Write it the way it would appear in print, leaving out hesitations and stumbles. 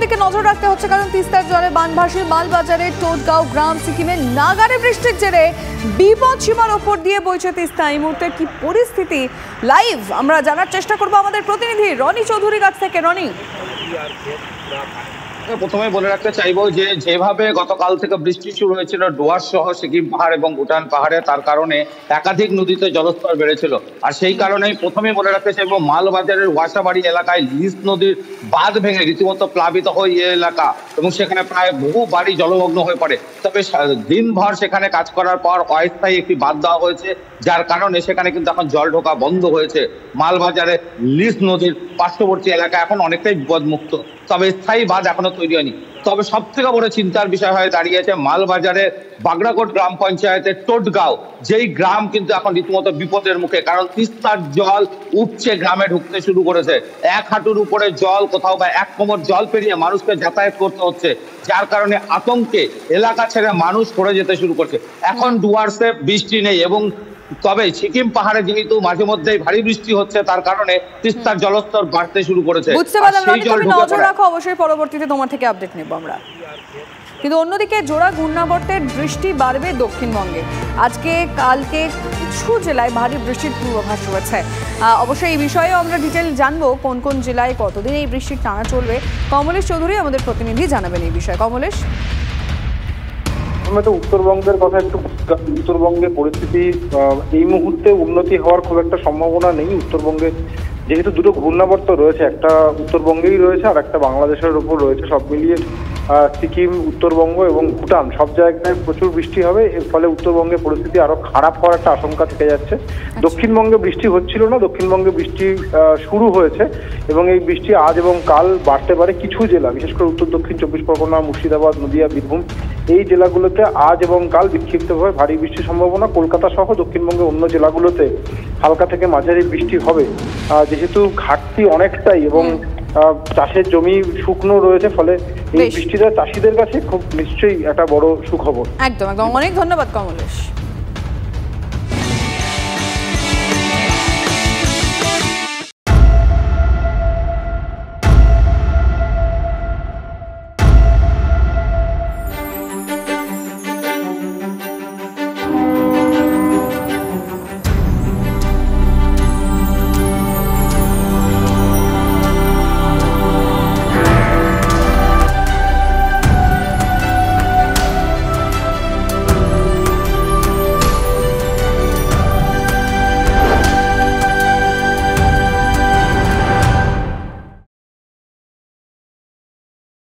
দিকে নজর রাখতে হচ্ছে, কারণ তিস্তার জলে বানভাসী মালবাজারের টোটগাঁও গ্রাম সিকিমের নাগারে বৃষ্টির জেরে বিপদ সীমার ওপর দিয়ে বইছে তিস্তা। এই মুহূর্তে কি পরিস্থিতি লাইভ আমরা জানার চেষ্টা করব আমাদের প্রতিনিধি রনি চৌধুরীর কাছ থেকে। রনি, প্রথমে বলে রাখতে চাইবো যে যেভাবে গতকাল থেকে বৃষ্টি শুরু হয়েছিল ডুয়ার্স সহ সিকিম পাহাড় এবং ভুটান পাহাড়ে, তার কারণে একাধিক নদীতে জলস্তর বেড়েছিল। আর সেই কারণেই প্রথমে বলে রাখতে চাইবো মালবাজারের ওয়াসাবাড়ি এলাকায় লিস নদীর বাঁধ ভেঙে রীতিমতো প্লাবিত হয় এই এলাকা এবং সেখানে প্রায় বহু বাড়ি জলমগ্ন হয়ে পড়ে। তবে দিনভর সেখানে কাজ করার পর অস্থায়ী একটি বাঁধ দেওয়া হয়েছে, যার কারণে সেখানে কিন্তু এখন জল ঢোকা বন্ধ হয়েছে। মালবাজারে লিস নদীর পার্শ্ববর্তী এলাকা এখন অনেকটাই বিপদমুক্ত, তবে স্থায়ী বাঁধ এখনো তৈরি হয়নি। তবে সব থেকে বড় চিন্তার বিষয় হয়ে দাঁড়িয়েছে মালবাজারের বাগড়াকোট গ্রাম পঞ্চায়েতের টোটগাঁও, যেই গ্রাম কিন্তু এখন রীতিমতো বিপদের মুখে, কারণ তিস্তার জল উপচে গ্রামে ঢুকতে শুরু করেছে। এক হাঁটুর উপরে জল, কোথাও বা এক কোমর জল পেরিয়ে মানুষকে যাতায়াত করতে হচ্ছে, যার কারণে আতঙ্কে এলাকা ছেড়ে মানুষ সরে যেতে শুরু করছে। এখন ডুয়ার্সে বৃষ্টি নেই, এবং তবে সিকিম পাহাড়ে যেহেতু মাঝে মধ্যেই ভারী বৃষ্টি হচ্ছে, তার কারণে তিস্তার জলস্তর বাড়তে শুরু করেছে। বুঝতে পারলাম রনি, তুমি নজর রাখো, অবশ্যই পরবর্তীতে তোমার থেকে আপডেট নেব আমরা। কিন্তু অন্যদিকে জোড়া ঘূর্ণাবর্তের বৃষ্টি বাড়বে দক্ষিণবঙ্গে। আজকে কালকে কিছু জেলায় ভারী বৃষ্টির পূর্বাভাস রয়েছে। অবশ্যই এই বিষয়েও আমরা ডিটেল জানবো, কোন কোন জেলায় কতদিন এই বৃষ্টির টানা চলবে। কমলেশ চৌধুরী আমাদের প্রতিনিধি জানাবেন এই বিষয়ে। কমলেশ, তো উত্তরবঙ্গের কথা একটু, উত্তরবঙ্গের পরিস্থিতি এই মুহূর্তে উন্নতি হওয়ার খুব একটা সম্ভাবনা নেই। উত্তরবঙ্গে যেহেতু দুটো ঘূর্ণাবর্ত রয়েছে, একটা উত্তরবঙ্গেই রয়েছে আর একটা বাংলাদেশের উপর রয়েছে, সব মিলিয়ে সিকিম, উত্তরবঙ্গ এবং ভুটান সব জায়গায় প্রচুর বৃষ্টি হবে। এর ফলে উত্তরবঙ্গের পরিস্থিতি আরো খারাপ হওয়ার একটা আশঙ্কা থেকে যাচ্ছে। দক্ষিণবঙ্গে বৃষ্টি হচ্ছিল না, দক্ষিণবঙ্গে বৃষ্টি শুরু হয়েছে এবং এই বৃষ্টি আজ এবং কাল বাড়তে পারে। কিছু জেলা, বিশেষ করে উত্তর দক্ষিণ 24 পরগনা, মুর্শিদাবাদ, নদিয়া, বীরভূম, এই জেলাগুলোতে আজ এবং কাল বিক্ষিপ্তভাবে ভারী বৃষ্টির সম্ভাবনা। কলকাতা সহ দক্ষিণবঙ্গের অন্য জেলাগুলোতে হালকা থেকে মাঝারি বৃষ্টি হবে। যেহেতু ঘাটতি অনেকটাই এবং চাষের জমি শুকনো রয়েছে, ফলে এই বৃষ্টিটা চাষিদের কাছে খুব নিশ্চয়ই একটা বড় সুখবর। একদম একদম, অনেক ধন্যবাদ কমলেশ।